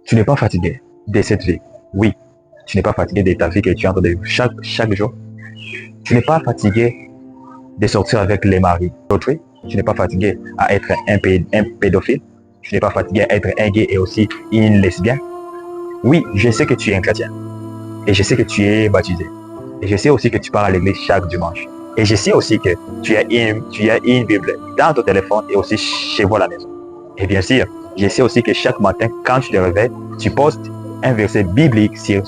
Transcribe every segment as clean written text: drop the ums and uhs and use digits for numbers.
Tu n'es pas fatigué de cette vie. Oui, tu n'es pas fatigué de ta vie que tu es en train de vivre chaque jour. Tu n'es pas fatigué de sortir avec les maris d'autrui. Tu n'es pas fatigué à être un pédophile. Tu n'es pas fatigué à être un gay et aussi une lesbienne. Oui, je sais que tu es un chrétien. Et je sais que tu es baptisé. Et je sais aussi que tu pars à l'église chaque dimanche. Et je sais aussi que tu as une Bible dans ton téléphone et aussi chez vous à la maison. Et bien sûr, je sais aussi que chaque matin, quand tu te réveilles, tu postes un verset biblique sur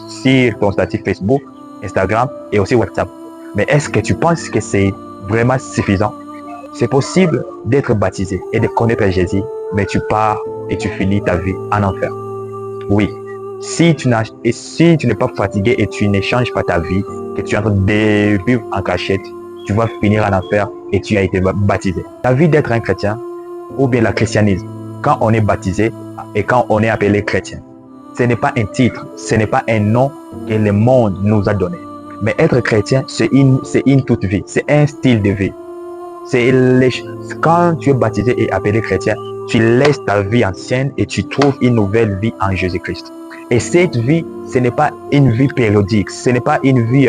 ton statut Facebook, Instagram et aussi WhatsApp. Mais est-ce que tu penses que c'est vraiment suffisant? C'est possible d'être baptisé et de connaître Jésus, mais tu pars et tu finis ta vie en enfer. Oui, si tu n'es pas fatigué et tu n'échanges pas ta vie, que tu es en train de vivre en cachette, tu vas finir en enfer et tu as été baptisé. La vie d'être un chrétien, ou bien le christianisme, quand on est baptisé et quand on est appelé chrétien, ce n'est pas un titre, ce n'est pas un nom que le monde nous a donné. Mais être chrétien, c'est une toute vie, c'est un style de vie. Quand tu es baptisé et appelé chrétien, tu laisses ta vie ancienne et tu trouves une nouvelle vie en Jésus-Christ. Et cette vie, ce n'est pas une vie périodique, ce n'est pas une vie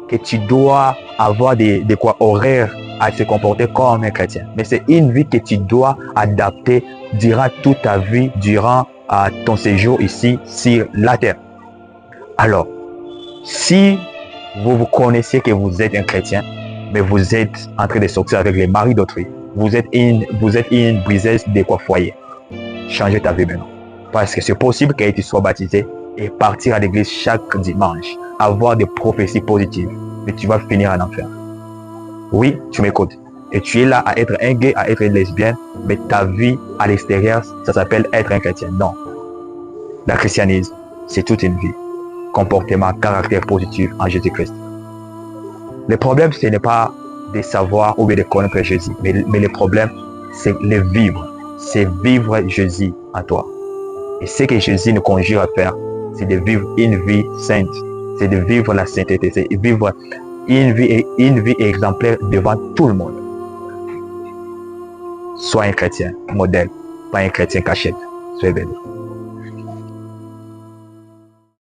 que tu dois avoir des horaires à se comporter comme un chrétien. Mais c'est une vie que tu dois adapter durant toute ta vie, durant ton séjour ici sur la terre. Alors, si vous connaissez que vous êtes un chrétien, mais vous êtes en train de sortir avec les maris d'autrui, vous êtes une briseuse de foyer, changez ta vie maintenant. Parce que c'est possible que tu sois baptisé et partir à l'église chaque dimanche, avoir des prophéties positives, mais tu vas finir en enfer. Oui, tu m'écoutes. Et tu es là à être un gay, à être une lesbienne, mais ta vie à l'extérieur, ça s'appelle être un chrétien. Non. Le christianisme, c'est toute une vie. Comportement, caractère positif en Jésus-Christ. Le problème, ce n'est pas de savoir ou bien de connaître Jésus, mais le problème, c'est le vivre. C'est vivre Jésus en toi. Et ce que Jésus nous conjure à faire, c'est de vivre une vie sainte. C'est de vivre la sainteté. C'est de vivre une vie exemplaire devant tout le monde. Sois un chrétien modèle, pas un chrétien cachette. Soyez béni.